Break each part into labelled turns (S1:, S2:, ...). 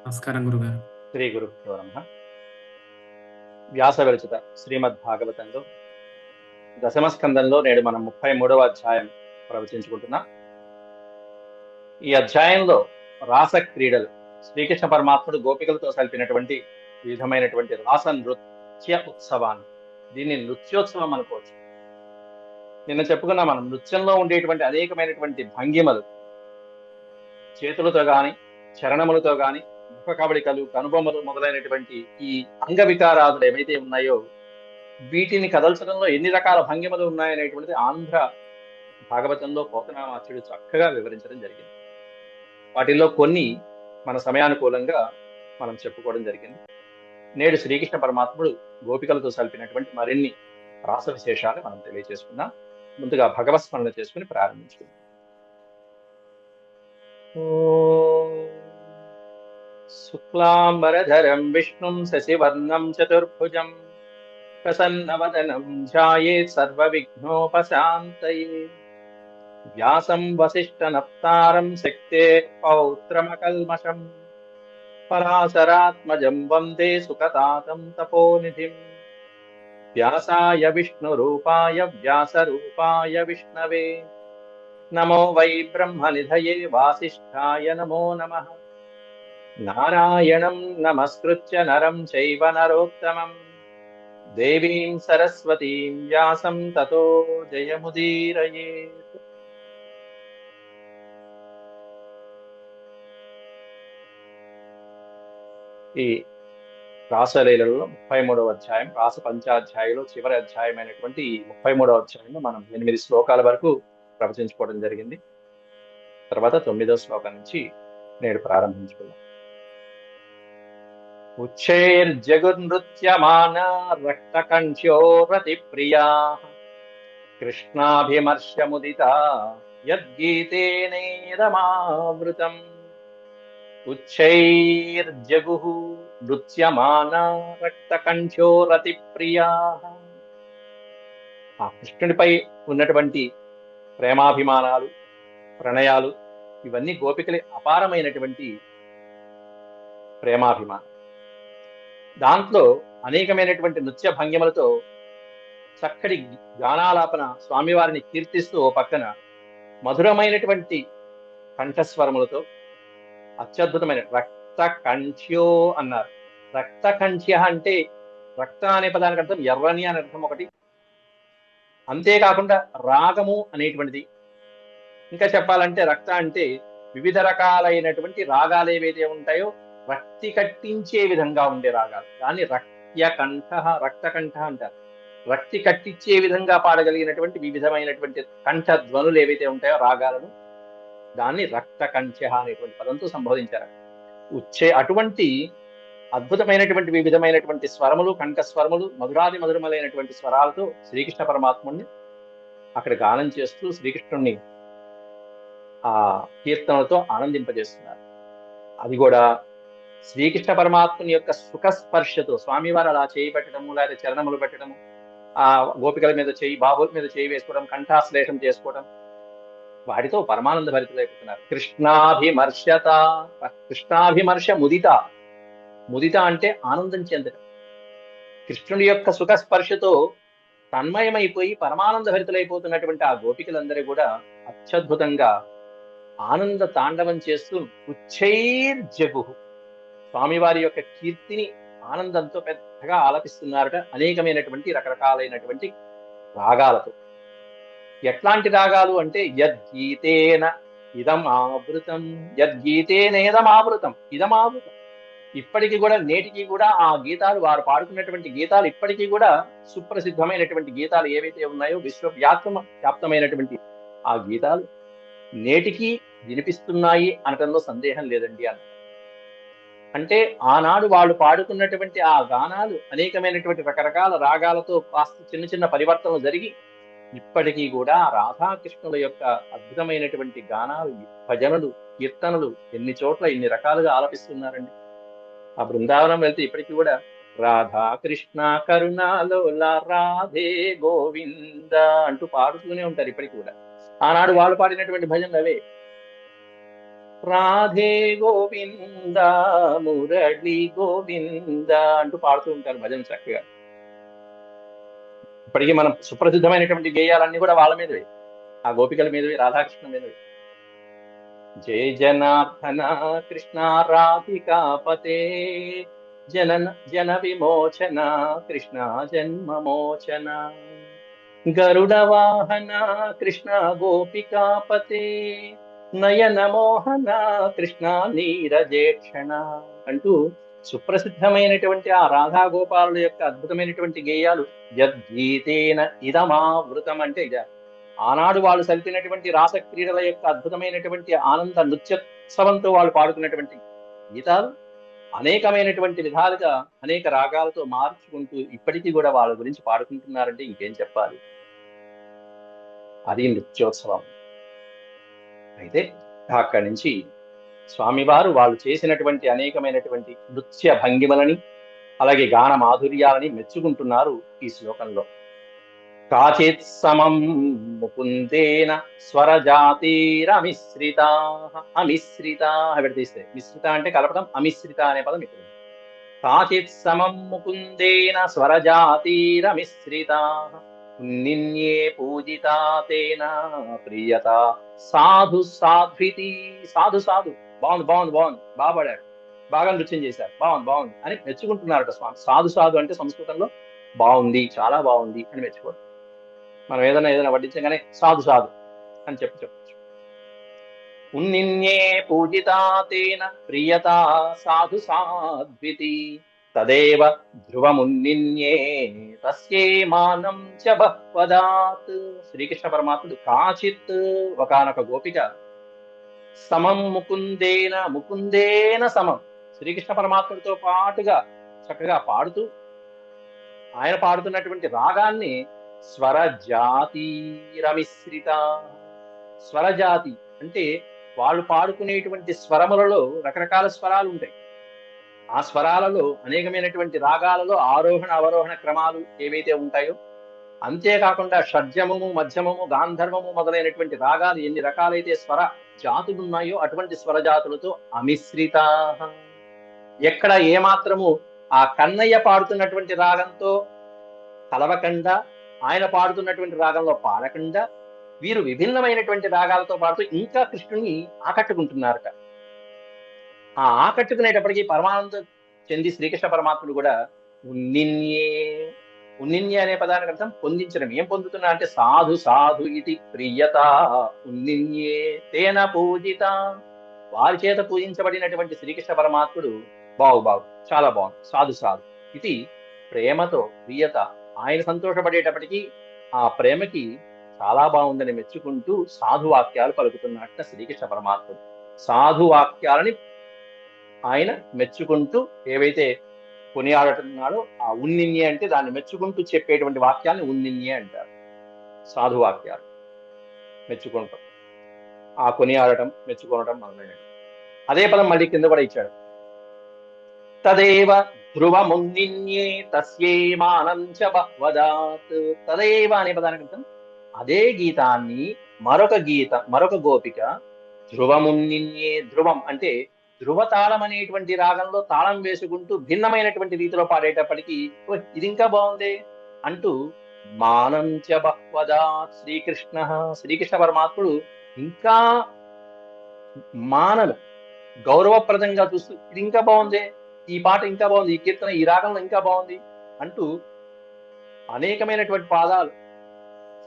S1: నమస్కారం గురుగారు.
S2: శ్రీ గురుభ్యో నమః. వ్యాస విరచిత శ్రీమద్ భాగవతంలో దశమ స్కందంలో నేడు మనం 33వ అధ్యాయం ప్రవచించుకుంటున్నాం. ఈ అధ్యాయంలో రాస క్రీడలు, శ్రీకృష్ణ పరమాత్ముడు గోపికలతో సల్పినటువంటి వివిధమైనటువంటి రాస నృత్య ఉత్సవాన్ని, దీన్ని నృత్యోత్సవం అనుకోవచ్చు. నిన్న చెప్పుకున్నా మనం నృత్యంలో ఉండేటువంటి అనేకమైనటువంటి భంగిమలు, చేతులతో గాని చరణములతో గాని ముఖ కవళికలు, కనుబొమ్మలు మొదలైనటువంటి ఈ అంగ వికారాదులు ఏవైతే ఉన్నాయో వీటిని కదల్చడంలో ఎన్ని రకాల భంగిమలు ఉన్నాయనేటువంటిది ఆంధ్ర భాగవతంలో పోతనామాత్యుడు చక్కగా వివరించడం జరిగింది. వాటిల్లో కొన్ని మన సమయానుకూలంగా మనం చెప్పుకోవడం జరిగింది. నేడు శ్రీకృష్ణ పరమాత్ముడు గోపికలతో సల్పినటువంటి మరిన్ని రాస విశేషాలు మనం తెలియజేసుకుందాం. ముందుగా భగవత్స్మరణ చేసుకుని ప్రారంభించుకుందాం. శుక్లాంబరధరం విష్ణుం శశివర్ణం చతుర్భుజం ప్రసన్నవదనం ధ్యాయేత్ సర్వవిఘ్నోపశాంతయే. వ్యాసం వసిష్ఠనప్తారం శక్తేః పౌత్రమకల్మషం పరాశరాత్మజం వందే సుఖతాతం తపోనిధిం. వ్యాసాయ విష్ణురూపాయ వ్యాసరూపాయ విష్ణవే నమో వై బ్రహ్మనిధయే వాసిష్ఠాయ నమో నమః. నారాయణం నమస్కృత్య నరం చైవ నరోత్తమం దేవీం సరస్వతీం వ్యాసం తతో జయముదీరయేత్. ఈ రాసలీలలో 33వ అధ్యాయం, రాస పంచాధ్యాయులో చివరి అధ్యాయమైనటువంటి ఈ 33వ అధ్యాయంలో మనం 8 శ్లోకాల వరకు ప్రవచించుకోవడం జరిగింది. తర్వాత 9వ శ్లోకం నుంచి నేడు ప్రారంభించుకుందాం. ఉచ్చైర్జగుర్నృత్యమాన రక్తకంఠ్యో రతిప్రియా కృష్ణాభిమర్శముదితా యద్గీతేనేదమావృతం. ఉచ్చైర్జగుః నృత్యమాన రక్తకంఠ్యో రతిప్రియా. ఆ కృష్ణుడిపై ఉన్నటువంటి ప్రేమాభిమానాలు, ప్రణయాలు, ఇవన్నీ గోపికలి అపారమైనటువంటి ప్రేమాభిమానం. దాంట్లో అనేకమైనటువంటి నృత్య భంగిమలతో చక్కటి గానాలాపన స్వామివారిని కీర్తిస్తూ ఓ పక్కన మధురమైనటువంటి కంఠస్వరములతో అత్యద్భుతమైన రక్త కంఠ్యో అన్నారు. రక్త కంఠ్య అంటే రక్త అనే పదానికి అర్థం ఎర్రని అని అర్థం ఒకటి, అంతేకాకుండా రాగము అనేటువంటిది. ఇంకా చెప్పాలంటే రక్త అంటే వివిధ రకాలైనటువంటి రాగాలు ఏవైతే ఉంటాయో రక్తి కట్టించే విధంగా ఉండే రాగాలు, దాన్ని రక్తకంఠ అంటారు. రక్తి కట్టించే విధంగా పాడగలిగినటువంటి వివిధమైనటువంటి కంఠ ధ్వనులు ఏవైతే ఉంటాయో రాగాలను, దాన్ని రక్తకంఠ్య అనేటువంటి పదంతో సంబోధించారు. అటువంటి అద్భుతమైనటువంటి వివిధమైనటువంటి స్వరములు, కంఠ స్వరములు, మధురాది మధురములైనటువంటి స్వరాలతో శ్రీకృష్ణ పరమాత్ముడిని అక్కడ గానం చేస్తూ శ్రీకృష్ణుణ్ణి ఆ కీర్తనలతో ఆనందింపజేస్తున్నారు. అది కూడా శ్రీకృష్ణ పరమాత్ముని యొక్క సుఖస్పర్శతో స్వామివారు అలా చేయి పెట్టడము, లేదా చరణములు పెట్టడము, ఆ గోపికల మీద చేయి, బాబుల మీద చేయి వేసుకోవడం, కంఠాశ్లేషం చేసుకోవడం, వాటితో పరమానంద భరితులైపోతున్నారు. కృష్ణాభిమర్శ ముదిత. ముదిత అంటే ఆనందం చెందడం. కృష్ణుడి యొక్క సుఖస్పర్శతో తన్మయమైపోయి పరమానంద భరితులైపోతున్నటువంటి ఆ గోపికలందరూ కూడా అత్యద్భుతంగా ఆనంద తాండవం చేస్తూ ఉచ్చైర్జగు స్వామివారి యొక్క కీర్తిని ఆనందంతో పెద్దగా ఆలపిస్తున్నారట. అనేకమైనటువంటి రకరకాలైనటువంటి రాగాలతో. ఎట్లాంటి రాగాలు అంటే యద్గీతేన ఇదమావృతం, యద్గీతేనేదమావృతం, ఇదమావృతం. ఇప్పటికీ కూడా, నేటికి కూడా ఆ గీతాలు, వారు పాడుకున్నటువంటి గీతాలు ఇప్పటికీ కూడా సుప్రసిద్ధమైనటువంటి గీతాలు ఏవైతే ఉన్నాయో వ్యాప్తమైనటువంటి ఆ గీతాలు నేటికి వినిపిస్తున్నాయి అనటంలో సందేహం లేదండి అన్న. అంటే ఆనాడు వాళ్ళు పాడుకున్నటువంటి ఆ గానాలు అనేకమైనటువంటి రకరకాల రాగాలతో కాస్త చిన్న చిన్న పరివర్తనలు జరిగి ఇప్పటికీ కూడా రాధాకృష్ణుల యొక్క అద్భుతమైనటువంటి గానాలు, భజనలు, కీర్తనలు ఎన్ని చోట్ల ఎన్ని రకాలుగా ఆలపిస్తున్నారండి. ఆ బృందావనం వెళ్తే ఇప్పటికీ కూడా రాధాకృష్ణ కరుణాలోల రాధే గోవింద అంటూ పాడుతూనే ఉంటారు ఇప్పటికీ కూడా. ఆనాడు వాళ్ళు పాడినటువంటి భజనలు అవే. రాధే గోవింద మురళి గోవింద అంటూ పాడుతూ ఉంటారు భజన చక్కగా. ఇప్పటికీ మనం సుప్రసిద్ధమైనటువంటి గేయాలన్నీ కూడా వాళ్ళ మీదవి, ఆ గోపికల మీదవి, రాధాకృష్ణ మీదవి. జయ జనార్దన కృష్ణ రాధికాపతే జన విమోచన కృష్ణ జన్మమోచన గరుడ వాహన కృష్ణ గోపికాపతే నయన మోహన కృష్ణ నీరజేక్షణ అంటూ సుప్రసిద్ధమైనటువంటి ఆ రాధా గోపాలుల యొక్క అద్భుతమైనటువంటి గేయాలు. యద్గీతేన ఇదమావృతం అంటే ఇద ఆనాడు వాళ్ళు సలిపినటువంటి రాసక్రీడల యొక్క అద్భుతమైనటువంటి ఆనంద నృత్యోత్సవంతో వాళ్ళు పాడుకున్నటువంటి గీతాలు అనేకమైనటువంటి విధాలుగా అనేక రాగాలతో మార్చుకుంటూ ఇప్పటికీ కూడా వాళ్ళ గురించి పాడుకుంటున్నారంటే ఇంకేం చెప్పాలి. అది నృత్యోత్సవం. అయితే అక్కడి నుంచి స్వామివారు వాళ్ళు చేసినటువంటి అనేకమైనటువంటి నృత్య భంగిమలని అలాగే గాన మాధుర్యాలని మెచ్చుకుంటున్నారు ఈ శ్లోకంలో. కాచిత్ సమం ముకుందేన స్వరజాతిరమిశ్రితా. అమిశ్రితా విడదీస్తే మిశ్రిత అంటే కలపడం, అమిశ్రిత అనే పదం ఇక్కడ. కాచిత్ సమం ముకుందేన స్వరజాతిరమిశ్రితా నిన్యే పూజితా తేన ప్రియత సాధు సాధ్వితి. సాధు సాధు బాగుంది బాగుంది బాగుంది, బాగా పాడారు, బాగా నృత్యం చేశారు, బాగుంది బాగుంది అని మెచ్చుకుంటున్నారట స్వామి. సాధు సాధు అంటే సంస్కృతంలో బాగుంది, చాలా బాగుంది అని మెచ్చుకోరు. మనం ఏదైనా వడ్డించగానే సాధు సాధు అని చెప్పచ్చు. ఉన్నిన్యే పూజితా తేన ప్రియత సాధు సాధ్వితి తదేవ ధ్రువమున్నిన్యే తస్యే మానం చ బహ్వదాత్. శ్రీకృష్ణ పరమాత్ముడు కాచిత్ ఒకానొక గోపిక సమం ముకుందేన, ముకుందేన సమం శ్రీకృష్ణ పరమాత్ముడితో పాటుగా చక్కగా పాడుతూ ఆయన పాడుతున్నటువంటి రాగాన్ని స్వరజాతిరమిశ్రిత. స్వరజాతి అంటే వాళ్ళు పాడుకునేటువంటి స్వరములలో రకరకాల స్వరాలు ఉంటాయి. ఆ స్వరాలలో అనేకమైనటువంటి రాగాలలో ఆరోహణ అవరోహణ క్రమాలు ఏవైతే ఉంటాయో, అంతేకాకుండా షడ్జమము మధ్యమము గాంధర్వము మొదలైనటువంటి రాగాలు ఎన్ని రకాలైతే స్వర జాతులు ఉన్నాయో అటువంటి స్వరజాతులతో అమిశ్రిత. ఎక్కడ ఏమాత్రము ఆ కన్నయ్య పాడుతున్నటువంటి రాగంతో కలవకుండా, ఆయన పాడుతున్నటువంటి రాగంలో పాడకుండా వీరు విభిన్నమైనటువంటి రాగాలతో పాడుతూ ఇంకా కృష్ణుని ఆకట్టుకుంటున్నారట. ఆ ఆకట్టుకునేటప్పటికీ పరమానందం చెంది శ్రీకృష్ణ పరమాత్ముడు కూడా ఉన్నిన్యే, ఉన్నిన్యే అనే పదానికి అర్థం పొందించడం. ఏం పొందుతున్నా అంటే సాధు సాధు ఇది ప్రియత ఉన్నిన్యే తేన పూజిత. వారి చేత పూజించబడినటువంటి శ్రీకృష్ణ పరమాత్ముడు బాగు చాలా బాగుంది, సాధు సాధు ఇది ప్రేమతో ప్రియత. ఆయన సంతోషపడేటప్పటికీ ఆ ప్రేమకి చాలా బాగుందని మెచ్చుకుంటూ సాధువాక్యాలు పలుకుతున్నట్ట శ్రీకృష్ణ పరమాత్ముడు. సాధువాక్యాలని ఆయన మెచ్చుకుంటూ ఏవైతే కొనియాడుతున్నాడో ఆ ఉన్నిన్యే అంటే దాన్ని మెచ్చుకుంటూ చెప్పేటువంటి వాక్యాన్ని ఉన్నిన్యే అంటారు. సాధువాక్యాలు మెచ్చుకుంటాం, ఆ కొనియాడటం మెచ్చుకోవటం మొదలైనవి. అదే పదం మళ్ళీ కింద కూడా ఇచ్చాడు. తదేవ ధ్రువమున్నిన్యే తస్యే మానం చ బహ్వదాత్. తదేవ అనే పదానికి అర్థం అదే గీతాన్ని మరొక గోపిక ధ్రువమున్నిన్యే. ధ్రువం అంటే ధ్రువతాళం అనేటువంటి రాగంలో తాళం వేసుకుంటూ భిన్నమైనటువంటి రీతిలో పాడేటప్పటికీ ఇది ఇంకా బాగుంది అంటూ మానం చ బహ్వదాత్. శ్రీకృష్ణ పరమాత్ముడు ఇంకా మానవ గౌరవప్రదంగా చూస్తూ ఇది ఇంకా బాగుంది, ఈ పాట ఇంకా బాగుంది, ఈ కీర్తన ఈ రాగంలో ఇంకా బాగుంది అంటూ అనేకమైనటువంటి పాదాలు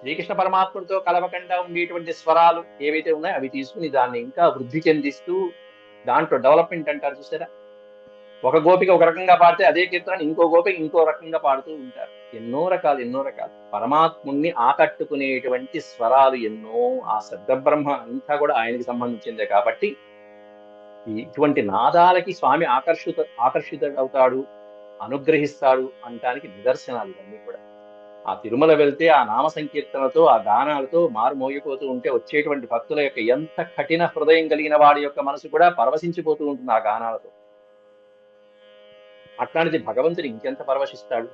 S2: శ్రీకృష్ణ పరమాత్ముడితో కలవకుండా ఉండేటువంటి స్వరాలు ఏవైతే ఉన్నాయో అవి తీసుకుని దాన్ని ఇంకా వృద్ధి చెందిస్తూ దాంట్లో డెవలప్మెంట్ అంటారు చూసారా. ఒక గోపిక ఒక రకంగా పాడితే అదే కీర్తన ఇంకో గోపిక ఇంకో రకంగా పాడుతూ ఉంటారు. ఎన్నో రకాలు పరమాత్ముణ్ణి ఆకట్టుకునేటువంటి స్వరాలు ఎన్నో. ఆ శబ్ద బ్రహ్మ అంతా కూడా ఆయనకి సంబంధించిందే కాబట్టి ఇటువంటి నాదాలకి స్వామి ఆకర్షితుడవుతాడు, అనుగ్రహిస్తాడు అనటానికి నిదర్శనాలు ఇవన్నీ కూడా. ఆ తిరుమల వెళ్తే ఆ నామ సంకీర్తనతో ఆ గానాలతో మారుమోగిపోతూ ఉంటే వచ్చేటువంటి భక్తుల యొక్క ఎంత కఠిన హృదయం కలిగిన వాడి యొక్క మనసు కూడా పరవశించిపోతూ ఉంటుంది ఆ గానాలతో. అట్లాంటిది భగవంతుడు ఇంకెంత పరవశిస్తాడు,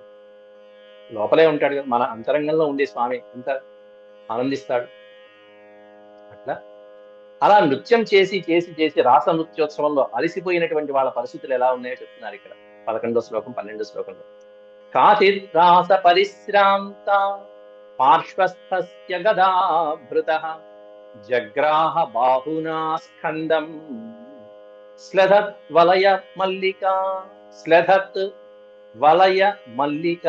S2: లోపలే ఉంటాడు కదా, మన అంతరంగంలో ఉండే స్వామి ఎంత ఆనందిస్తాడు. అట్లా అలా నృత్యం చేసి చేసి చేసి రాస నృత్యోత్సవంలో అలసిపోయినటువంటి వాళ్ళ పరిస్థితులు ఎలా ఉన్నాయో చెప్తున్నారు ఇక్కడ 11వ శ్లోకం 12వ శ్లోకంలో. కాచిత్ రాస పరిశ్రాంత పార్శ్వస్థస్య గదాభృతః జగ్రాహ బాహునా స్కందం స్లధత్ వలయ మల్లికా. స్లధత్ వలయ మల్లిక.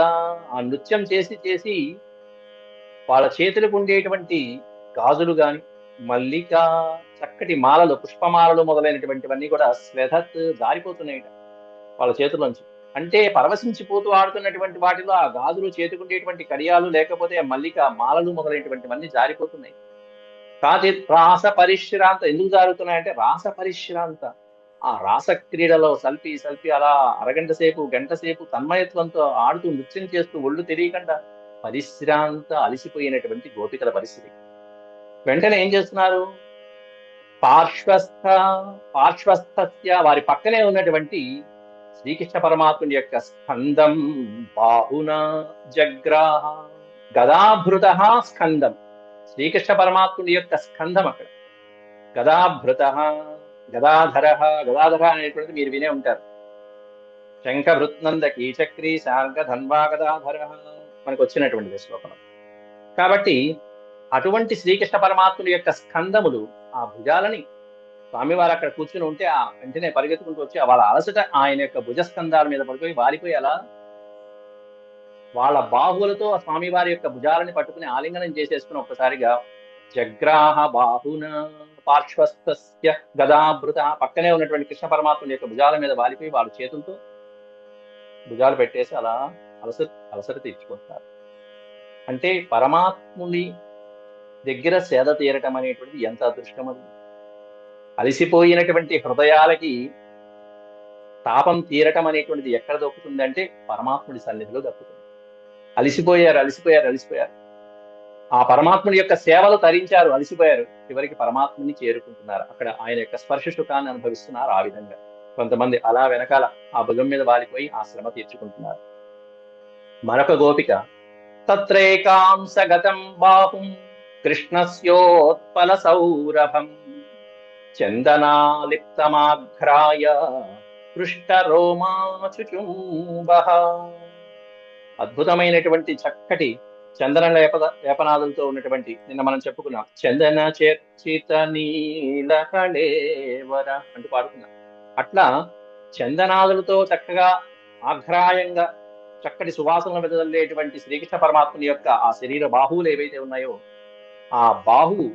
S2: ఆ నృత్యం చేసి చేసి వాళ్ళ చేతులకు ఉండేటువంటి గాజులు గాని, మల్లిక, చక్కటి మాలలు, పుష్పమాలలు మొదలైనటువంటివన్నీ కూడా స్లధత్ జారిపోతున్నాయట వాళ్ళ చేతుల్లోంచి. అంటే పరవశించిపోతూ ఆడుతున్నటువంటి వాటిలో ఆ గాజులు, చేతుకుండేటువంటి కడియాలు, లేకపోతే ఆ మల్లిక మాలలు మొదలైనటువంటివన్నీ జారిపోతున్నాయి. కాచిత్ రాస పరిశ్రాంత. ఎందుకు జారుతున్నాయంటే రాస పరిశ్రాంత. ఆ రాస క్రీడలో సల్పి సల్పి అలా అరగంట సేపు, గంట సేపు తన్మయత్వంతో ఆడుతూ నృత్యం చేస్తూ ఒళ్ళు తెలియకుండా పరిశ్రాంత అలిసిపోయినటువంటి గోపికల పరిస్థితి. వెంటనే ఏం చేస్తున్నారు? పార్శ్వస్థస్య వారి పక్కనే ఉన్నటువంటి శ్రీకృష్ణ పరమాత్ముని యొక్క స్కందం బాహున జగ్రాహ. గదాభృత స్కందం. శ్రీకృష్ణ పరమాత్ముని యొక్క స్కందం అక్కడ. గదాభృత గదాధర. గదాధర అనేటువంటిది మీరు వినే ఉంటారు. శంఖ భృత్నంద కీచక్రీ శార్గ ధన్వా గదాధర మనకు వచ్చినటువంటి శ్లోకం. కాబట్టి అటువంటి శ్రీకృష్ణ పరమాత్ముని యొక్క స్కందములు, ఆ భుజాలని స్వామివారు అక్కడ కూర్చుని ఉంటే ఆ వెంటనే పరిగెత్తుకుంటూ వచ్చి వాళ్ళ అలసట ఆయన యొక్క భుజస్కంధాల మీద పడిపోయి వాలిపోయి అలా వాళ్ళ బాహువులతో ఆ స్వామివారి యొక్క భుజాలని పట్టుకుని ఆలింగనం చేసేసుకుని ఒక్కసారిగా జగ్రాహ బాహున పార్శ్వస్థస్య గదాభృత. పక్కనే ఉన్నటువంటి కృష్ణ పరమాత్ముని యొక్క భుజాల మీద వాలిపోయి వాళ్ళ చేతులతో భుజాలు పెట్టేసి అలా అలసట తీర్చుకుంటున్నారు. అంటే పరమాత్ముని దగ్గర సేద తీరటం అనేటువంటిది ఎంత అదృష్టం అది. అలసిపోయినటువంటి హృదయాలకి తాపం తీరటం అనేటువంటిది ఎక్కడ దొక్కుతుంది అంటే పరమాత్ముడి సన్నిధిలో దక్కుతుంది. అలిసిపోయారు. ఆ పరమాత్ముడి యొక్క సేవలు తరించారు, అలిసిపోయారు. చివరికి పరమాత్ముని చేరుకుంటున్నారు. అక్కడ ఆయన యొక్క స్పర్శ సుఖాన్ని అనుభవిస్తున్నారు. ఆ విధంగా కొంతమంది అలా వెనకాల ఆ భుజం మీద వాలిపోయి ఆ శ్రమ తీర్చుకుంటున్నారు. మరొక గోపిక తత్రేకాంసగతం బాహుం కృష్ణస్యోత్పల సౌరభం చందనాలిప్తమాఘ్రాయ పృష్టరోమాచుచుంబః. అద్భుతమైనటువంటి చక్కటి చందన లేపనాదులతో ఉన్నటువంటి, నిన్న మనం చెప్పుకున్నాం, చందన చర్చిత నీలకళేవర అంటూ పాడుకున్నాం. అట్లా చందనాదులతో చక్కగా ఆఘ్రాయంగా చక్కటి సువాసనలు వెదజల్లేటువంటి శ్రీకృష్ణ పరమాత్ముని యొక్క ఆ శరీర బాహువులు ఏవైతే ఉన్నాయో ఆ బాహువు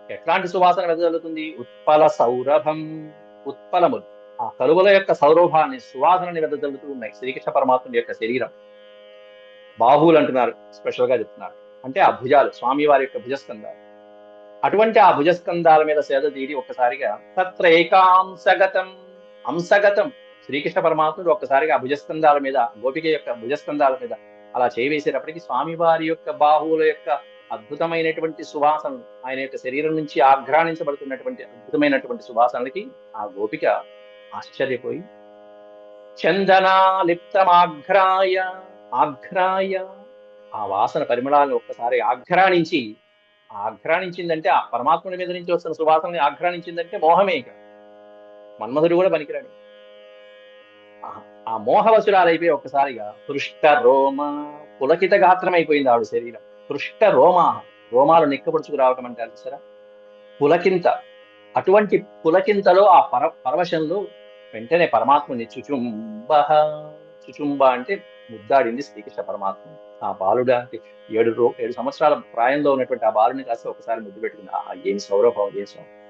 S2: ఎట్లాంటి సువాసన వెదజల్లుతుంది? ఉత్పల సౌరభం. ఉత్పలములు, ఆ కలువల యొక్క సౌరభాన్ని, సువాసనని వెదజల్లుతూ ఉన్నాయి శ్రీకృష్ణ పరమాత్ముని యొక్క శరీరం. బాహువులు అంటున్నారు, స్పెషల్ గా చెప్తున్నారు. అంటే ఆ భుజాలు, స్వామివారి యొక్క భుజస్కంధాలు. అటువంటి ఆ భుజస్కంధాల మీద సేద తీరి ఒక్కసారిగా తత్ర ఏకాంశగతం, అంశగతం శ్రీకృష్ణ పరమాత్ముడు ఒక్కసారిగా ఆ భుజస్కంధాల మీద, గోపిక యొక్క భుజస్కంధాల మీద అలా చేవేసేటప్పటికి స్వామివారి యొక్క బాహువుల యొక్క అద్భుతమైనటువంటి సువాసనలు, ఆయన యొక్క శరీరం నుంచి ఆఘ్రాణించబడుతున్నటువంటి అద్భుతమైనటువంటి సువాసనలకి ఆ గోపిక ఆశ్చర్యపోయి చందనాలిప్తమాఘ్రాయ. ఆఘ్రాయ ఆ వాసన పరిమళాలను ఒక్కసారి ఆఘ్రాణించిందంటే ఆ పరమాత్ముని మీద నుంచి వస్తున్న సువాసనని ఆఘ్రాణించిందంటే మోహమే. ఇక మన్మధుడు కూడా పనికిరాడు. ఆ మోహవసురాలైపోయి ఒక్కసారిగా పృష్ట రోమ, పులకిత గాత్రం అయిపోయింది ఆవిడ శరీరం. పృష్ట రోమా, రోమాలు నిక్కపొడుచుకు రావటం అంటారు చూసారా, పులకింత. అటువంటి పులకింతలో ఆ పరవశంలో వెంటనే పరమాత్ముని చుచుంబ అంటే ముద్దాడింది శ్రీకృష్ణ పరమాత్మ. ఆ బాలుడా అంటే 7 సంవత్సరాల ప్రాయంలో ఉన్నటువంటి ఆ బాలుని కాస్త ఒకసారి ముద్దు పెట్టుకుంది. ఏమి సౌరభం,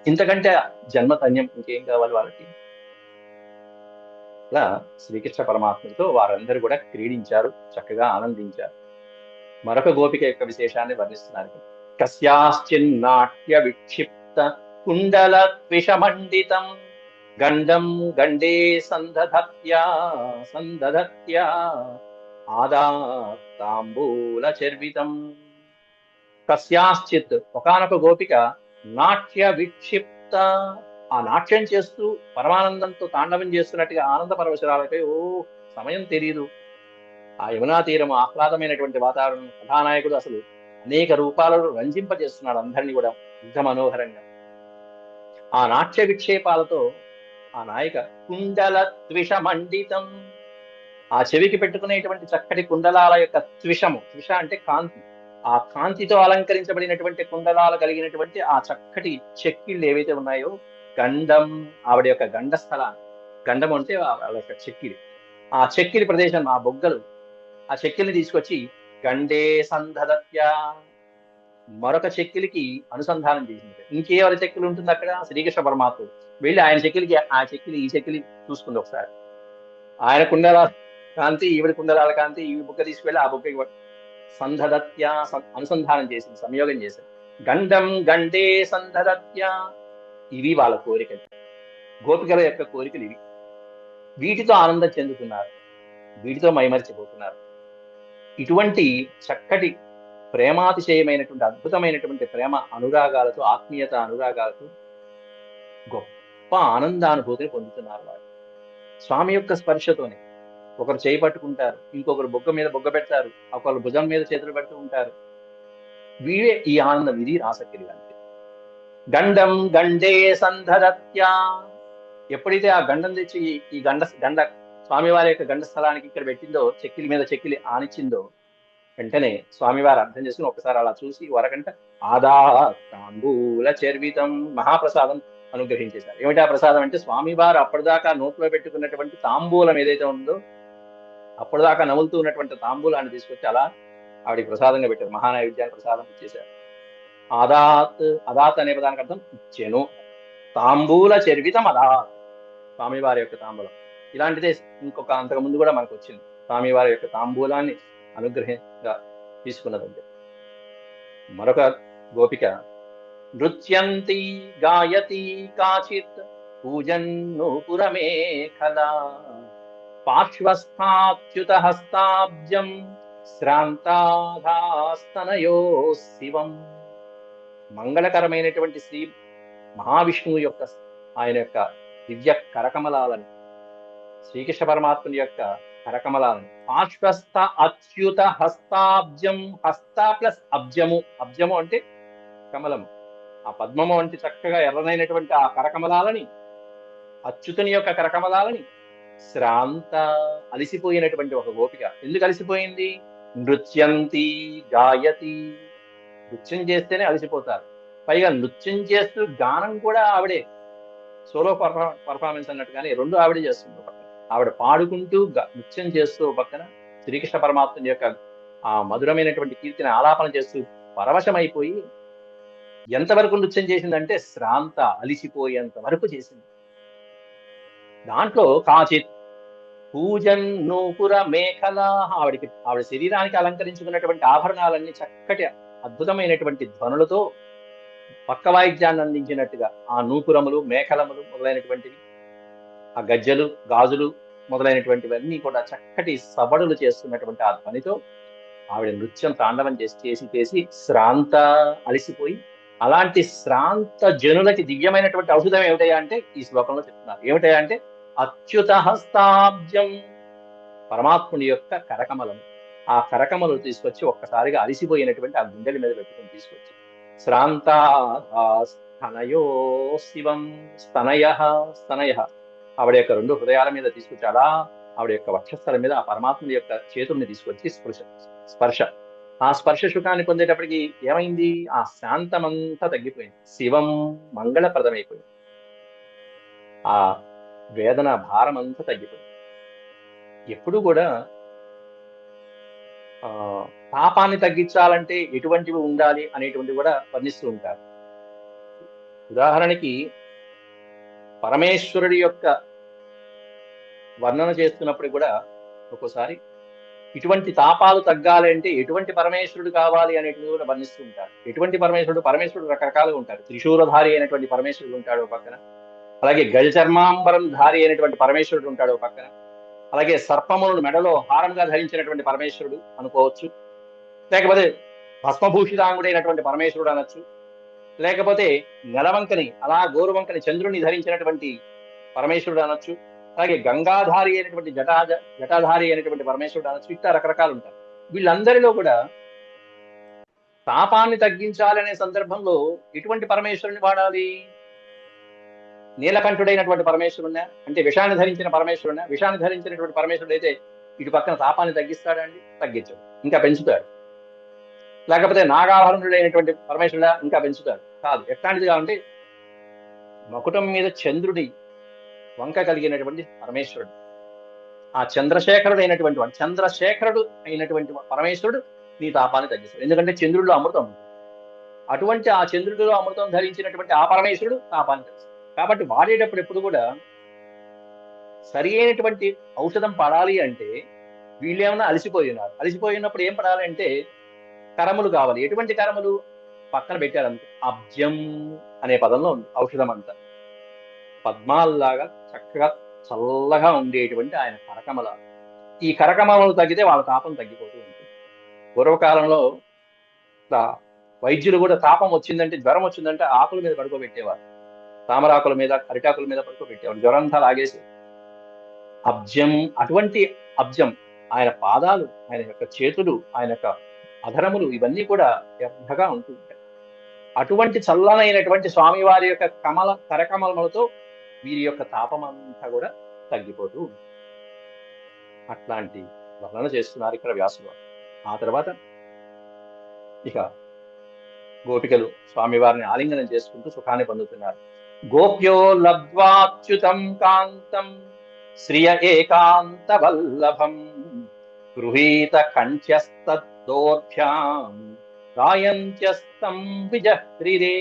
S2: ఇంతకంటే జన్మధన్యం ఇంకేం కావాలి వాళ్ళకి. ఇలా శ్రీకృష్ణ పరమాత్మతో వారందరూ కూడా క్రీడించారు, చక్కగా ఆనందించారు. మరొక గోపిక యొక్క విశేషాన్ని వర్ణిస్తున్నారు. కస్యాశ్చిన్నాట్య విక్షిప్త కుండల ద్విషమండితం గండం గండే సందధత్యా ఆదాతాంబూల చర్వితం. కస్యాశ్చిత్ ఒకానొక గోపిక నాట్య విక్షిప్త, ఆ నాట్యం చేస్తూ పరమానందంతో తాండవం చేస్తున్నట్టుగా ఆనంద పరవశరాలపై సమయం తెలియదు. ఆ యమునా తీరం ఆహ్లాదమైనటువంటి వాతావరణం, కథానాయకుడు అసలు అనేక రూపాలను రంజింపజేస్తున్నాడు అందరినీ కూడా యుద్ధ మనోహరంగా. ఆ నాట్య విక్షేపాలతో ఆ నాయిక కుండల త్విషమండితం, ఆ చెవికి పెట్టుకునేటువంటి చక్కటి కుండలాల యొక్క త్విషము, త్విష అంటే కాంతి, ఆ కాంతితో అలంకరించబడినటువంటి కుండలాలు కలిగినటువంటి ఆ చక్కటి చెక్కిళ్ళు ఏవైతే ఉన్నాయో, గండం, ఆవిడ యొక్క గండ స్థలాన్ని, గండం అంటే ఆవిడ యొక్క చెక్కిలి, ఆ చెక్కిలి ప్రదేశం, ఆ బొగ్గలు, ఆ చెక్కిలిని తీసుకొచ్చి గండే సంధదత్య, మరొక చెక్కిలికి అనుసంధానం చేసింది. ఇంకేవరి చెక్కిలి ఉంటుంది అక్కడ? శ్రీకృష్ణ పరమాత్ముడు వెళ్ళి ఆయన చెక్కిలికి, ఆ చెక్కిలి ఈ చెక్కిలి చూసుకుంది ఒకసారి, ఆయన కుండల కాంతి, ఈవిడ కుండలాల కాంతి, ఈ బుక్క తీసుకువెళ్ళి ఆ బుక్క సంధదత్య, అనుసంధానం చేసింది, సంయోగం చేసింది. గండం గండే సంధదత్య, ఇవి వాళ్ళ కోరికలు, గోపికల యొక్క కోరికలు ఇవి. వీటితో ఆనందం చెందుతున్నారు, వీటితో మైమరిచిపోతున్నారు. ఇటువంటి చక్కటి ప్రేమాతిశయమైనటువంటి అద్భుతమైనటువంటి ప్రేమ అనురాగాలతో, ఆత్మీయత అనురాగాలతో గొప్ప ఆనందానుభూతిని పొందుతున్నారు వాళ్ళు. స్వామి యొక్క స్పర్శతోనే ఒకరు చేయి పట్టుకుంటారు, ఇంకొకరు బొగ్గ మీద బొగ్గ పెడతారు, ఒకరు భుజం మీద చేతులు పెడుతూ ఉంటారు. వీడే ఈ ఆనందం, ఇది రాసక్కిరి అంటే. గండం గండే సంధరత్య, ఎప్పుడైతే ఆ గండం తెచ్చి ఈ గండ స్వామివారి యొక్క గండ స్థలానికి ఇక్కడ పెట్టిందో, చెక్కిలి మీద చెక్కిలి ఆనిచ్చిందో, వెంటనే స్వామివారు అర్థం చేసుకుని ఒకసారి అలా చూసి వరకంట ఆదా తాంబూల చర్వితం, మహాప్రసాదం అనుగ్రహించేశారు. ఏమిటి ఆ ప్రసాదం అంటే, స్వామివారు అప్పటిదాకా నోట్లో పెట్టుకున్నటువంటి తాంబూలం ఏదైతే ఉందో, అప్పటిదాకా నవ్వులుతూ ఉన్నటువంటి తాంబూలాన్ని తీసుకొచ్చి అలా ఆవిడికి ప్రసాదంగా పెట్టారు, మహానైవేద్యాన్ని ప్రసాదం ఇచ్చేశారు. అదాత్, అదాత్ అనే పదానికి అర్థం ఇచ్చెను. తాంబూల చర్వితం అదాత్, స్వామివారి యొక్క తాంబూలం. ఇలాంటిదే ఇంకొక అంతకు ముందు కూడా మనకు వచ్చింది, స్వామివారి యొక్క తాంబూలాన్ని అనుగ్రహంగా తీసుకున్నదంటే. మరొక గోపిక నృత్యంతి గాయతి కాచిత్ పూజన్నూపురమేఖలా, పార్శ్వస్థాచ్యుత హస్తాబ్జం శ్రాంతాధాస్తనయో శివం. మంగళకరమైనటువంటి శ్రీ మహావిష్ణువు యొక్క, ఆయన యొక్క దివ్య కరకమలాలని, శ్రీకృష్ణ పరమాత్ముని యొక్క కరకమలాలని, పార్శ్వస్థ అచ్యుత హస్తాబ్జం, హస్త ప్లస్ అబ్జము, అబ్జము అంటే కమలము, ఆ పద్మము అంటే చక్కగా ఎర్రనైనటువంటి ఆ కరకమలాలని, అచ్యుతుని యొక్క కరకమలాలని, శ్రాంత, అలిసిపోయినటువంటి ఒక గోపిక. ఎందుకు అలిసిపోయింది? నృత్యంతి గాయతి, నృత్యం చేస్తేనే అలసిపోతారు, పైగా నృత్యం చేస్తూ గానం కూడా ఆవిడే, సోలో పర్ఫార్మెన్స్ అన్నట్టుగానే రెండు ఆవిడే చేస్తుంది. పక్కన ఆవిడ పాడుకుంటూ నృత్యం చేస్తూ, పక్కన శ్రీకృష్ణ పరమాత్ముని యొక్క ఆ మధురమైనటువంటి కీర్తిని ఆలాపన చేస్తూ పరవశమైపోయి ఎంతవరకు నృత్యం చేసిందంటే శ్రాంత, అలిసిపోయేంత వరకు చేసింది. దాంట్లో కాచిత్ పూజన్ నూపుర మేఖల, ఆవిడ శరీరానికి అలంకరించుకున్నటువంటి ఆభరణాలన్నీ చక్కటి అద్భుతమైనటువంటి ధ్వనులతో పక్క వాయిద్యాన్ని అందించినట్టుగా, ఆ నూపురములు, మేఖలములు మొదలైనటువంటివి, ఆ గజ్జలు, గాజులు మొదలైనటువంటివన్నీ కూడా చక్కటి సబడులు చేస్తున్నటువంటి ఆ ధ్వనితో ఆవిడ నృత్యం తాండవం చేసి శ్రాంత, అలిసిపోయి, అలాంటి శ్రాంత జనులకి దివ్యమైనటువంటి ఔషధం ఏమిటయా అంటే ఈ శ్లోకంలో చెప్తున్నారు. ఏమిటయా అంటే అచ్యుత హస్తాబ్జం, పరమాత్ముని యొక్క కరకమలం, ఆ కరకమలు తీసుకొచ్చి ఒక్కసారిగా అలిసిపోయినటువంటి ఆ గుండెల మీద పెట్టుకుని తీసుకొచ్చి శ్రాంతాస్తనయో శివం, స్తనయ, స్తనయ, ఆవిడ యొక్క రెండు హృదయాల మీద తీసుకొచ్చి అలా ఆవిడ యొక్క వక్షస్థలం మీద ఆ పరమాత్ముని యొక్క చేతుల్ని తీసుకొచ్చి స్పర్శ, ఆ స్పర్శ సుఖాన్ని పొందేటప్పటికి ఏమైంది? ఆ శాంతమంతా తగ్గిపోయింది, శివం మంగళప్రదమైపోయింది, ఆ వేదన భారం అంతా తగ్గిపోయింది. ఎప్పుడు కూడా పాపాన్ని తగ్గించాలంటే ఎటువంటివి ఉండాలి అనేటువంటివి కూడా వర్ణిస్తూ ఉంటారు. ఉదాహరణకి పరమేశ్వరుడి యొక్క వర్ణన చేస్తున్నప్పుడు కూడా ఒక్కోసారి ఇటువంటి తాపాలు తగ్గాలి అంటే ఎటువంటి పరమేశ్వరుడు కావాలి అనేటువంటి కూడా వర్ణిస్తూ ఉంటారు. ఎటువంటి పరమేశ్వరుడు రకరకాలుగా ఉంటారు. త్రిశూలధారి అయినటువంటి పరమేశ్వరుడు ఉంటాడు పక్కన, అలాగే గజచర్మాంబరం ధారి అయినటువంటి పరమేశ్వరుడు ఉంటాడు పక్కన, అలాగే సర్పములను మెడలో హారంగా ధరించినటువంటి పరమేశ్వరుడు అనుకోవచ్చు, లేకపోతే భస్మభూషితాంగుడైనటువంటి పరమేశ్వరుడు అనొచ్చు, లేకపోతే నెలవంకని, అలా గోరువంకని చంద్రుని ధరించినటువంటి పరమేశ్వరుడు అనొచ్చు, అలాగే గంగాధారి అయినటువంటి జటాధారి అయినటువంటి పరమేశ్వరుడు అనొచ్చు. ఇట్లా రకరకాలు ఉంటారు. వీళ్ళందరిలో కూడా తాపాన్ని తగ్గించాలనే సందర్భంలో ఎటువంటి పరమేశ్వరుని వాడాలి? నీలకంఠుడైనటువంటి పరమేశ్వరున్నా, అంటే విషాన్ని ధరించిన పరమేశ్వరున్నా, విషాన్ని ధరించినటువంటి పరమేశ్వరుడు అయితే ఇటు పక్కన తాపాన్ని తగ్గిస్తాడండి? తగ్గించడు, ఇంకా పెంచుతాడు. లేకపోతే నాగాభరణుడైనటువంటి పరమేశ్వరుడా, ఇంకా పెంచుతాడు? కాదు. ఎట్లాంటిదిగా అంటే మకుటం మీద చంద్రుడి వంక కలిగినటువంటి పరమేశ్వరుడు, ఆ చంద్రశేఖరుడు అయినటువంటి పరమేశ్వరుడు నీ తాపాన్ని తగ్గిస్తాడు. ఎందుకంటే చంద్రుడిలో అమృతం ఉంది. అటువంటి ఆ చంద్రుడిలో అమృతం ధరించినటువంటి ఆ పరమేశ్వరుడు తాపాన్ని తగ్గిస్తాడు. కాబట్టి వాడేటప్పుడు ఎప్పుడు కూడా సరి అయినటువంటి ఔషధం పడాలి అంటే వీళ్ళేమన్నా అలసిపోయినారు. అలసిపోయినప్పుడు ఏం పడాలి అంటే కరములు కావాలి. ఎటువంటి కరములు? పక్కన పెట్టారంతే. అబ్జం అనే పదంలో ఉంది ఔషధం అంతా. పద్మాల్లాగా చక్కగా చల్లగా ఉండేటువంటి ఆయన కరకమల. ఈ కరకమలు తగ్గితే వాళ్ళ తాపం తగ్గిపోతూ ఉంటుంది. పూర్వకాలంలో వైద్యులు కూడా తాపం వచ్చిందంటే, జ్వరం వచ్చిందంటే ఆకుల మీద పడుకోబెట్టేవారు. తామరాకుల మీద, అరిటాకుల మీద పడుకోబెట్టేవారు. జ్వరం అంతా లాగేసి. అబ్జం, అటువంటి అబ్జం, ఆయన పాదాలు, ఆయన యొక్క చేతులు, ఆయన యొక్క అధరములు ఇవన్నీ కూడా ఎర్రగా ఉంటూ ఉంటాయి. అటువంటి చల్లనైనటువంటి స్వామివారి యొక్క కరకమలములతో వీరి యొక్క తాపమంతా కూడా తగ్గిపోతూ ఉంటుంది. అట్లాంటి వర్ణన చేస్తున్నారు ఇక్కడ వ్యాసులు. ఆ తర్వాత ఇక గోపికలు స్వామివారిని ఆలింగనం చేసుకుంటూ సుఖాన్ని పొందుతున్నారు. గోప్యో లబ్ధ్వాచ్యుతం కాంతం శ్రియ ఏకాంత వల్లభం గృహీత కంఠ్యస్తోర్భ్యాం రాయంత్యస్తం విజహ్రిరే.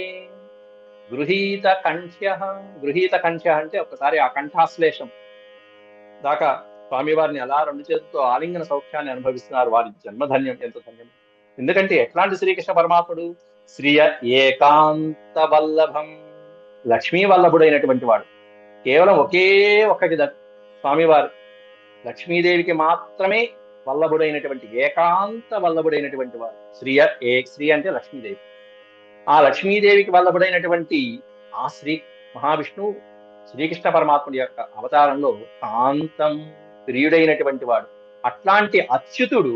S2: గృహీత కంఠ్య అంటే ఒకసారి ఆ కంఠాశ్లేషం దాకా స్వామివారిని అలా రెండు చేతులతో ఆలింగన సౌఖ్యాన్ని అనుభవిస్తున్నారు. వారి జన్మధన్యం, ఎంత ధన్యం. ఎందుకంటే ఎట్లాంటి శ్రీకృష్ణ పరమాత్ముడు? శ్రియ ఏకాంత వల్లభం, లక్ష్మీ వల్లభుడైనటువంటి వాడు. కేవలం ఒకే ఒక్కటి స్వామివారు లక్ష్మీదేవికి మాత్రమే వల్లభుడైనటువంటి, ఏకాంత వల్లభుడైనటువంటి వాడు. శ్రీ అంటే లక్ష్మీదేవి. ఆ లక్ష్మీదేవికి వల్లభుడైనటువంటి ఆ శ్రీ మహావిష్ణువు శ్రీకృష్ణ పరమాత్ముడి యొక్క అవతారంలో కాంతం, ప్రియుడైనటువంటి వాడు. అట్లాంటి అచ్యుతుడు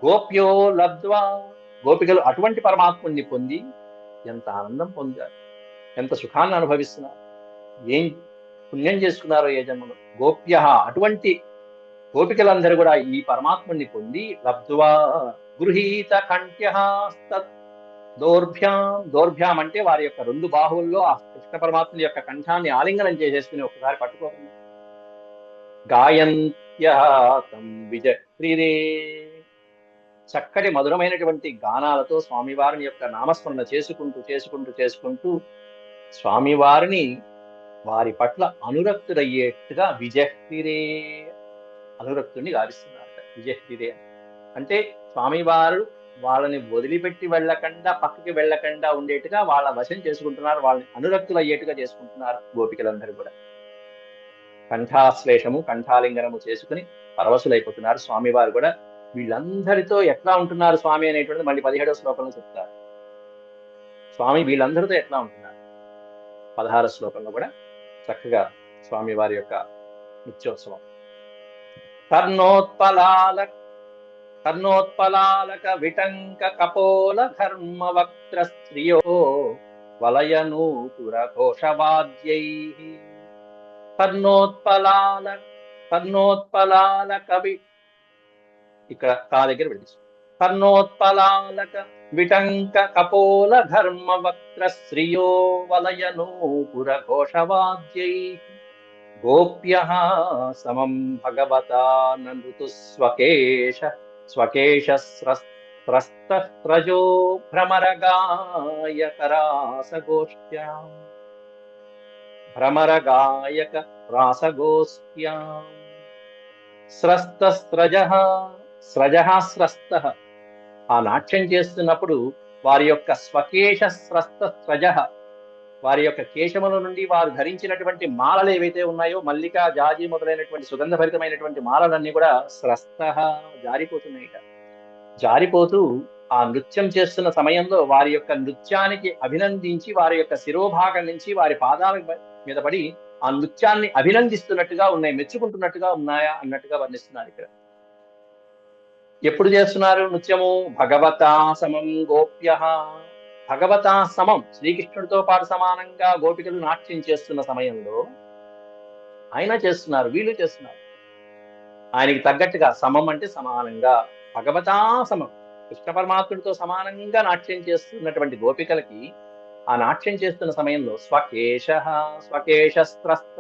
S2: గోప్యో లబ్ధ్వా, గోపికలు అటువంటి పరమాత్ముడిని పొంది ఎంత ఆనందం పొందారు, ఎంత సుఖాన్ని అనుభవిస్తున్నారు, ఏం పుణ్యం చేసుకున్నారో ఏ జన్మలో. గోప్య, అటువంటి గోపికలందరూ కూడా ఈ పరమాత్ముడిని పొంది లబ్ధ్వా గృహీత కంఠ్యస్తత్ దౌర్భ్యాం అంటే వారి యొక్క రెండు బాహువుల్లో ఆ కృష్ణ పరమాత్ముని యొక్క కంఠాన్ని ఆలింగనం చేసేసుకుని ఒకసారి పట్టుకోకుండా గాయంత్యం విజహ్రిరే, చక్కటి మధురమైనటువంటి గానాలతో స్వామివారిని యొక్క నామస్మరణ చేసుకుంటూ స్వామివారిని వారి పట్ల అనురక్తుడయ్యేట్టుగా విజహ్రిరే, అనురక్తుడిని గావిస్తున్నారు. విజహ్రిరే అంటే స్వామివారు వాళ్ళని వదిలిపెట్టి వెళ్ళకుండా, పక్కకి వెళ్ళకుండా ఉండేట్టుగా వాళ్ళ వశం చేసుకుంటున్నారు, వాళ్ళని అనురక్తులు అయ్యేట్టుగా చేసుకుంటున్నారు గోపికలందరూ కూడా. కంఠాశ్లేషము, కంఠాలింగనము చేసుకుని పరవశులైపోతున్నారు. స్వామివారు కూడా వీళ్ళందరితో ఎట్లా ఉంటున్నారు స్వామి అనేటువంటిది మళ్ళీ 17వ శ్లోకంలో చెప్తారు. స్వామి వీళ్ళందరితో ఎట్లా ఉంటున్నారు 16వ శ్లోకంలో కూడా చక్కగా స్వామివారి యొక్క నిత్యోత్సవం. కర్ణోత్పలాలక విటంక కపోల ఘర్మ వక్త్ర స్త్రియో వలయనూపుర ఘోషవాద్యై. కర్ణోత్పలాలక ఇక్కడ కా దగ్గర వెళ్ళి కర్ణోత్పలాలక విటంక కపోల ఘర్మ వక్త్ర శ్రియో వలయనూపుర ఘోషవాద్యై. గోప్యః సమం భగవతా నృతు స్వకేశ స్రస్తస్రజో భ్రమరగాయక రాసగోష్ఠ్యాం స్రస్తస్రజః స్రస్తః. ఆ నాట్యం చేస్తున్నప్పుడు వారి యొక్క స్వకేశ స్రస్తస్రజః, వారి యొక్క కేశముల నుండి వారు ధరించినటువంటి మాలలు ఏవైతే ఉన్నాయో, మల్లిక, జాజి మొదలైనటువంటి సుగంధభరితమైనటువంటి మాలలన్నీ కూడా స్రస్తః జారిపోతున్నాయిట. జారిపోతూ ఆ నృత్యం చేస్తున్న సమయంలో వారి యొక్క నృత్యానికి అభినందించి వారి యొక్క శిరోభాగం నుంచి వారి పాదాల మీద పడి ఆ నృత్యాన్ని అభినందిస్తున్నట్టుగా ఉన్నాయి, మెచ్చుకుంటున్నట్టుగా ఉన్నాయా అన్నట్టుగా వర్ణిస్తున్నారు ఇక్కడ. ఎప్పుడు చేస్తున్నారు నృత్యము? భగవతా సమం గోప్యః, భగవతా సమం, శ్రీకృష్ణుడితో పాటు సమానంగా గోపికలు నాట్యం చేస్తున్న సమయంలో ఆయన చేస్తున్నారు, వీళ్ళు చేస్తున్నారు. ఆయనకి తగ్గట్టుగా సమం అంటే సమానంగా, భగవతా సమం, కృష్ణ పరమాత్ముడితో సమానంగా నాట్యం చేస్తున్నటువంటి గోపికలకి ఆ నాట్యం చేస్తున్న సమయంలో స్వకేశ, స్వకేశ స్రస్త,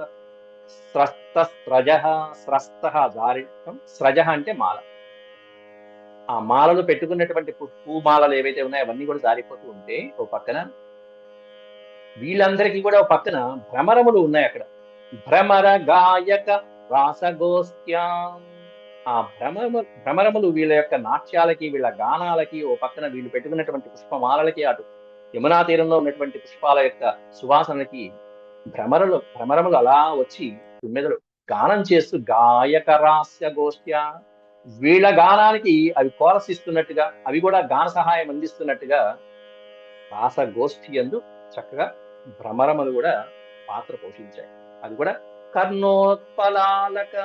S2: స్రస్త స్రజ, స్రస్త జారితం, స్రజ అంటే మాల. ఆ మాలలు పెట్టుకున్నటువంటి పూమాలలు ఏవైతే ఉన్నాయో అవన్నీ కూడా జారిపోతూ ఉంటే ఓ పక్కన వీళ్ళందరికీ కూడా ఓ పక్కన భ్రమరములు ఉన్నాయి అక్కడ. భ్రమర గాయక రాసగోష్ఠ్యాం. ఆ భ్రమరములు వీళ్ళ యొక్క నాట్యాలకి, వీళ్ళ గానాలకి, ఓ పక్కన వీళ్ళు పెట్టుకున్నటువంటి పుష్పమాలలకి, అటు యమునా తీరంలో ఉన్నటువంటి పుష్పాల యొక్క సువాసనలకి భ్రమరములు అలా వచ్చి తుమ్మెదలు గానం చేస్తూ గాయక రాస్య గోష్ఠ్య, వీళ్ళ గానానికి అవి కోరసిస్తున్నట్టుగా, అవి కూడా గాన సహాయం అందిస్తున్నట్టుగా రాసగోష్ఠి యందు చక్కగా భ్రమరములు కూడా పాత్ర పోషించాయి. అది కూడా కర్ణోత్పలాలక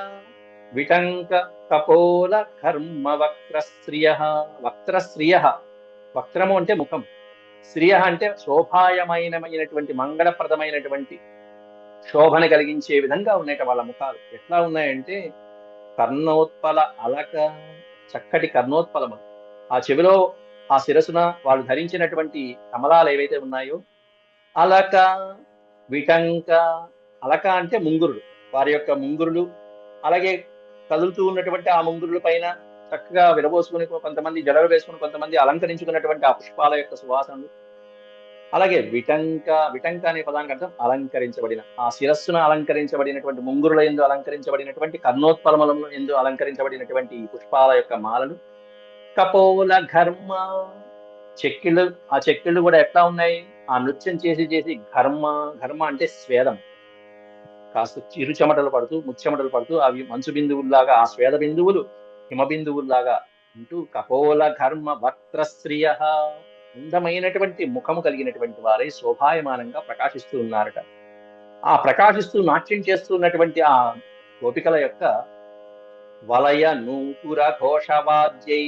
S2: విటంక కపోల కర్మ వక్రశ్రియ. వక్రశ్రియ, వక్రము అంటే ముఖం, శ్రియ అంటే శోభాయమైనటువంటి మంగళప్రదమైనటువంటి శోభన కలిగించే విధంగా ఉన్నాయి వాళ్ళ ముఖాలు. ఎట్లా ఉన్నాయంటే కర్ణోత్పల అలక, చక్కటి కర్ణోత్పలములు. ఆ చెవిలో, ఆ శిరసున వాళ్ళు ధరించినటువంటి కమలాలు ఏవైతే ఉన్నాయో, అలక విటంక, అలక అంటే ముంగురులు, వారి యొక్క ముంగురులు, అలాగే కదులుతూ ఉన్నటువంటి ఆ ముంగురుల పైన చక్కగా విరబోసుకుని కొంతమంది జడలు వేసుకుని, కొంతమంది అలంకరించుకున్నటువంటి ఆ పుష్పాల యొక్క సువాసనలు. అలాగే విటంక, విటంక అనే పదానికి అర్థం అలంకరించబడిన, ఆ శిరస్సున అలంకరించబడినటువంటి ముంగురుల ఎందు అలంకరించబడినటువంటి, కర్ణోత్పలముల ఎందు అలంకరించబడినటువంటి ఈ పుష్పాల యొక్క మాలలు. కపోల ఘర్మ, చెక్కిళ్ళు, ఆ చెక్కిళ్ళు కూడా ఎట్లా ఉన్నాయి, ఆ నృత్యం చేసి చేసి ఘర్మ, ఘర్మ అంటే స్వేదం, కాస్త చిరు చెమటలు పడుతూ, ముచ్చెమటలు పడుతూ, అవి మంచు బిందువుల్లాగా, ఆ స్వేద బిందువులు హిమ బిందువుల్లాగా ఉంటూ కపోల ఘర్మ వక్రశ్రియ, అందమైనటువంటి ముఖము కలిగినటువంటి వారై శోభాయమానంగా ప్రకాశిస్తూ ఉన్నారట. ఆ ప్రకాశిస్తూ నాట్యం చేస్తున్నటువంటి ఆ గోపికల యొక్క వలయ నూపుర ఘోషవాద్యై,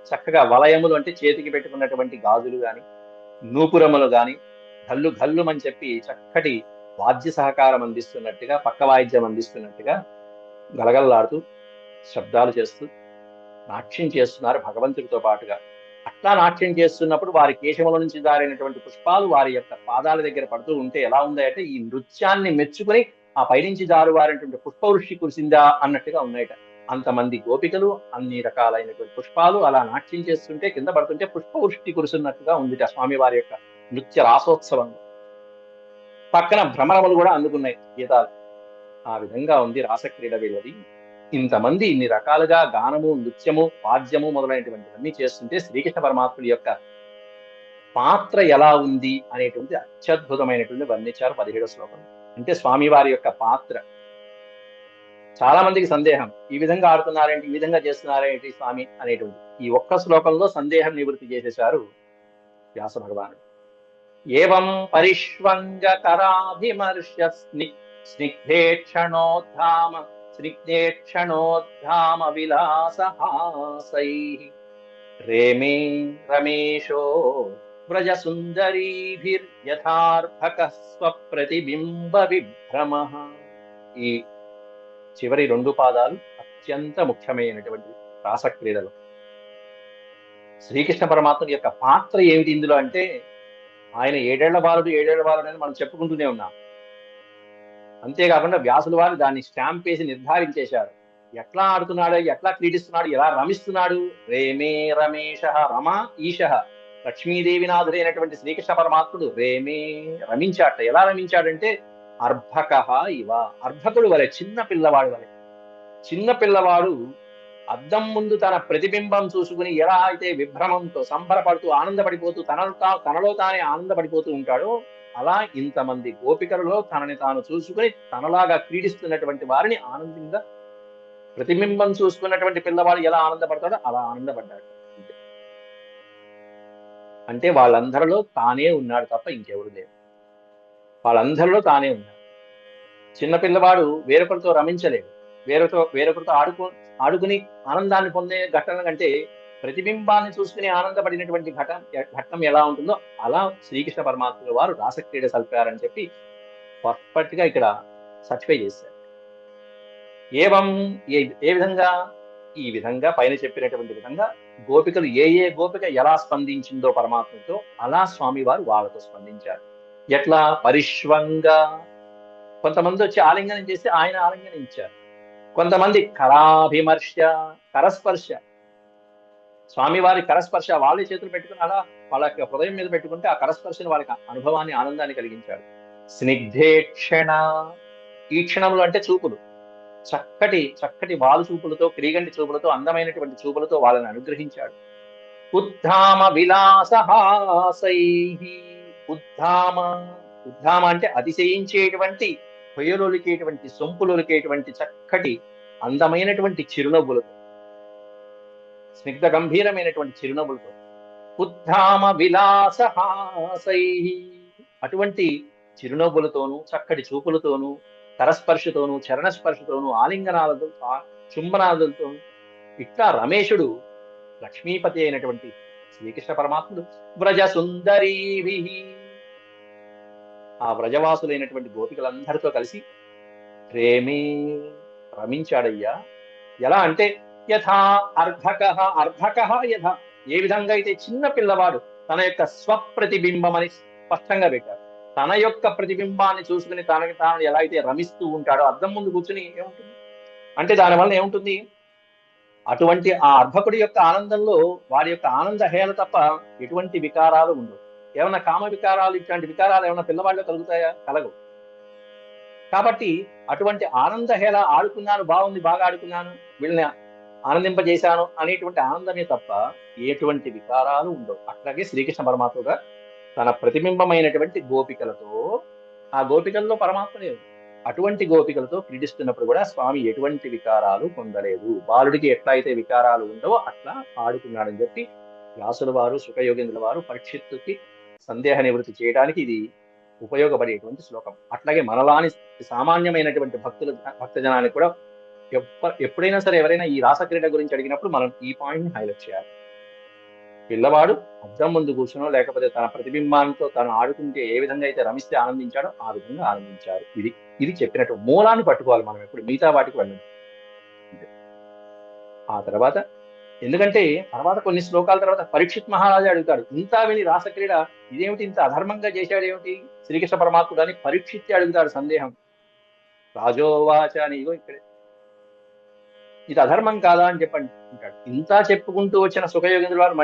S2: చక్కగా వలయములు అంటే చేతికి పెట్టుకున్నటువంటి గాజులు గాని, నూపురములు గాని, గల్లు గల్లుమని చెప్పి చక్కటి వాద్య సహకారం అందిస్తున్నట్టుగా, పక్క వాయిద్యం అందిస్తున్నట్టుగా గలగలలాడుతూ శబ్దాలు చేస్తూ నాట్యం చేస్తున్నారు భగవంతుడితో పాటుగా. అట్లా నాట్యం చేస్తున్నప్పుడు వారి కేశముల నుంచి జారినటువంటి పుష్పాలు వారి యొక్క పాదాల దగ్గర పడుతూ ఉంటే ఎలా ఉందంటే, ఈ నృత్యాన్ని మెచ్చుకుని ఆ పైనుంచి జారువారినటువంటి పుష్పవృష్టి కురిసిందా అన్నట్టుగా ఉన్నాయట. అంతమంది గోపికలు, అన్ని రకాలైనటువంటి పుష్పాలు అలా నాట్యం చేస్తుంటే, కింద పడుతుంటే పుష్పవృష్టి కురుస్తున్నట్టుగా ఉందిట స్వామి వారి యొక్క నృత్య రాసోత్సవంలో. పక్కన భ్రమరములు కూడా అందుకున్నాయి గీతాలు. ఆ విధంగా ఉంది రాసక్రీడ వీళ్ళది. ఇంతమంది ఇన్ని రకాలుగా గానము, నృత్యము, వాద్యము మొదలైనటువంటివన్నీ చేస్తుంటే శ్రీకృష్ణ పరమాత్ముడి యొక్క పాత్ర ఎలా ఉంది అనేటువంటి అత్యద్భుతమైనటువంటి వర్ణించారు 17వ శ్లోకంలో. అంటే స్వామివారి యొక్క పాత్ర. చాలా మందికి సందేహం, ఈ విధంగా ఆడుతున్నారేంటి, ఈ విధంగా చేస్తున్నారేంటి స్వామి అనేటువంటి. ఈ ఒక్క శ్లోకంలో సందేహం నివృత్తి చేసేశారు వ్యాస భగవానుడు. ఏవం పరిష్వంగకరాభిమర్శ స్నిగ్ధేక్షణోద్ధామ విలాసహాసైః రేమే రమేశో వ్రజసుందరీభిర్యథార్భకః స్వప్రతిబింబ విభ్రమః. ఈ చివరి 2 పాదాలు అత్యంత ముఖ్యమైనటువంటి రాసక్రీడలు. శ్రీకృష్ణ పరమాత్ముడి యొక్క పాత్ర ఏమిటి ఇందులో అంటే, ఆయన 7 ఏళ్ల బాలుడు అని మనం చెప్పుకుంటూనే ఉన్నాం. అంతేకాకుండా వ్యాసుల వారు దాన్ని స్టాంప్ వేసి నిర్ధారించేశారు. ఎట్లా ఆడుతున్నాడు, ఎట్లా క్రీడిస్తున్నాడు, ఎలా రమిస్తున్నాడు. రేమే రమేశ, రమ ఈశ, లక్ష్మీదేవినాథుడైనటువంటి శ్రీకృష్ణ పరమాత్ముడు రేమే రమించాట. ఎలా రమించాడంటే అర్భక ఇవ, అర్భకుడు వలె, చిన్న పిల్లవాడు వలె. చిన్న పిల్లవాడు అద్దం ముందు తన ప్రతిబింబం చూసుకుని ఎలా అయితే విభ్రమంతో సంబరపడుతూ ఆనందపడిపోతూ తనలో తానే ఆనందపడిపోతూ ఉంటాడో, అలా ఇంతమంది గోపికలలో తనని తాను చూసుకుని తనలాగా క్రీడిస్తున్నటువంటి వారిని ఆనందంగా, ప్రతిబింబం చూసుకున్నటువంటి పిల్లవాడు ఎలా ఆనందపడతాడో అలా ఆనందపడ్డాడు. అంటే వాళ్ళందరిలో తానే ఉన్నాడు తప్ప ఇంకెవరు లేరు. వాళ్ళందరిలో తానే ఉన్నాడు. చిన్న పిల్లవాడు వేరొకరితో రమించలేడు, వేరొకరితో ఆడుకుని ఆనందాన్ని పొందే ఘటన కంటే ప్రతిబింబాన్ని చూసుకుని ఆనందపడినటువంటి ఘట్టం ఎలా ఉంటుందో అలా శ్రీకృష్ణ పరమాత్ముల వారు రాసక్రీడ సల్పారని చెప్పి పర్ఫెక్ట్ గా ఇక్కడ సర్టిఫై చేశారు. ఏవం ఏ విధంగా, ఈ విధంగా పైన చెప్పినటువంటి విధంగా గోపికలు ఏ గోపిక ఎలా స్పందించిందో పరమాత్మతో అలా స్వామి వారు వాళ్ళతో స్పందించారు. ఎట్లా? పరిష్వంగా. కొంతమంది వచ్చి ఆలింగనం చేసి ఆయన ఆలింగనం ఇచ్చారు. కొంతమంది కరాభిమర్శ, కరస్పర్శ, స్వామివారి కరస్పర్శ వాళ్ళే చేతులు పెట్టుకుని అలా వాళ్ళ హృదయం మీద పెట్టుకుంటే ఆ కరస్పర్శని వాళ్ళకి అనుభవాన్ని, ఆనందాన్ని కలిగించాడు. స్నిగ్ధేక్షణ, ఈ క్షణములు అంటే చూపులు, చక్కటి చక్కటి వాలు చూపులతో, క్రీగంటి చూపులతో, అందమైనటువంటి చూపులతో వాళ్ళని అనుగ్రహించాడు. ఉద్ధామ విలాసహాసై, ఉద్ధామ, ఉద్ధామ అంటే అతిశయించేటువంటి, పొయ్యలొలికేటువంటి, సొంపులొలికేటువంటి చక్కటి అందమైనటువంటి చిరునవ్వులతో, స్నిగ్ధ గంభీరమైనటువంటి చిరునవ్వులతో, ఉద్ధామ విలాసహాసై, అటువంటి చిరునవ్వులతోనూ, చక్కటి చూపులతోనూ, కరస్పర్శతోనూ, చరణస్పర్శతోనూ, ఆలింగనాలతో, చుంబనాలతో, ఇట్లా రమేశుడు లక్ష్మీపతి అయినటువంటి శ్రీకృష్ణ పరమాత్ముడు వ్రజ సుందరీభి, ఆ వ్రజవాసులైనటువంటి గోపికలందరితో కలిసి ప్రేమే రమించాడయ్యా. ఎలా అంటే యథా అర్ధకః, అర్ధకః యథా, ఏ విధంగా అయితే చిన్న పిల్లవాడు తన యొక్క స్వప్రతిబింబం అని స్పష్టంగా పెట్టాడు. తన యొక్క ప్రతిబింబాన్ని చూసుకుని తనకి తాను ఎలా అయితే రమిస్తూ ఉంటాడో, అద్దం ముందు కూర్చుని ఏముంటుంది అంటే దానివల్ల ఏముంటుంది, అటువంటి ఆ అర్భకుడి యొక్క ఆనందంలో వాడి యొక్క ఆనంద హేళ తప్ప ఎటువంటి వికారాలు ఉండవు. ఏమన్నా కామ వికారాలు, ఇట్లాంటి వికారాలు ఏమన్నా పిల్లవాళ్ళు కలుగుతాయా? కలగవు. కాబట్టి అటువంటి ఆనంద హేళ, ఆడుకున్నాను, బాగుంది, బాగా ఆడుకున్నాను, వీళ్ళని ఆనందింపజేశాను అనేటువంటి ఆనందమే తప్ప ఎటువంటి వికారాలు ఉండవు. అట్లాగే శ్రీకృష్ణ పరమాత్మగా తన ప్రతిబింబమైనటువంటి గోపికలతో, ఆ గోపికల్లో పరమాత్మనే, అటువంటి గోపికలతో క్రీడిస్తున్నప్పుడు కూడా స్వామి ఎటువంటి వికారాలు పొందలేదు. బాలుడికి ఎట్లా అయితే వికారాలు ఉండవో అట్లా ఆడుకున్నాడని చెప్పి వ్యాసుల వారు, సుఖయోగేంద్రుల వారు పరీక్షిత్తుకి సందేహ నివృత్తి చేయడానికి ఇది ఉపయోగపడేటువంటి శ్లోకం. అట్లాగే మనలాని సామాన్యమైనటువంటి భక్తజనానికి కూడా ఎప్పుడైనా సరే ఎవరైనా ఈ రాసక్రీడ గురించి అడిగినప్పుడు మనం ఈ పాయింట్ ని హైలైట్ చేయాలి. పిల్లవాడు అద్దం ముందు కూర్చునో లేకపోతే తన ప్రతిబింబాంతో తను ఆడుకుంటే ఏ విధంగా అయితే రమిస్తే ఆనందించాడో ఆ విధంగా ఆనందించారు. ఇది చెప్పినట్టు మూలాన్ని పట్టుకోవాలి మనం, ఎప్పుడు మిగతా వాటికి వెళ్ళండి. ఆ తర్వాత ఎందుకంటే తర్వాత కొన్ని శ్లోకాల తర్వాత పరీక్షిత్ మహారాజు అడుగుతాడు, ఇంత విని రాసక్రీడ ఇదేమిటి, ఇంత అధర్మంగా చేశాడేమిటి శ్రీకృష్ణ పరమాత్ముడు అని పరీక్షిత్తే అడుగుతాడు సందేహం. రాజోవాచ అని, ఇగో ఇక్కడే, ఇది అధర్మం కాదా అని చెప్పండి అంటాడు. ఇంత చెప్పుకుంటూ వచ్చిన సుఖయోగేంద్రుల వారు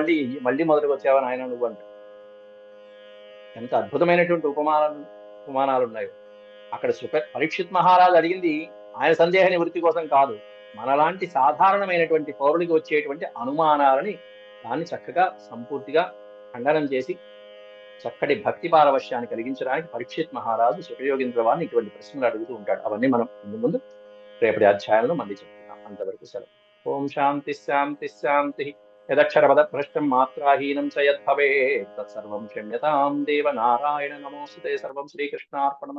S2: మళ్ళీ మొదలుకు వచ్చావా నాయన నువ్వు అంటాడు. ఎంత అద్భుతమైనటువంటి ఉపమానాలు ఉన్నాయో అక్కడ. పరీక్షిత్ మహారాజు అడిగింది ఆయన సందేహ నివృత్తి కోసం కాదు, మనలాంటి సాధారణమైనటువంటి పౌరుడికి వచ్చేటువంటి అనుమానాలని దాన్ని చక్కగా సంపూర్తిగా ఖండనం చేసి చక్కటి భక్తి పారవశ్యాన్ని కలిగించడానికి పరీక్షిత్ మహారాజు సుఖయోగేంద్ర వారిని ఇటువంటి ప్రశ్నలు అడుగుతూ ఉంటాడు. అవన్నీ మనం ముందు రేపటి అధ్యాయంలో మళ్ళీ చెప్తున్నాం. అంతవరకు సెలవు. ఓం శాంతి శాంతి శాంతి. యదక్షరపద భ్రష్టం మాత్రాహీనం చ యద్భవేత్ తత్సర్వం క్షమ్యతాం దేవ నారాయణ నమోస్తుతే. సర్వం శ్రీకృష్ణార్పణమస్తు.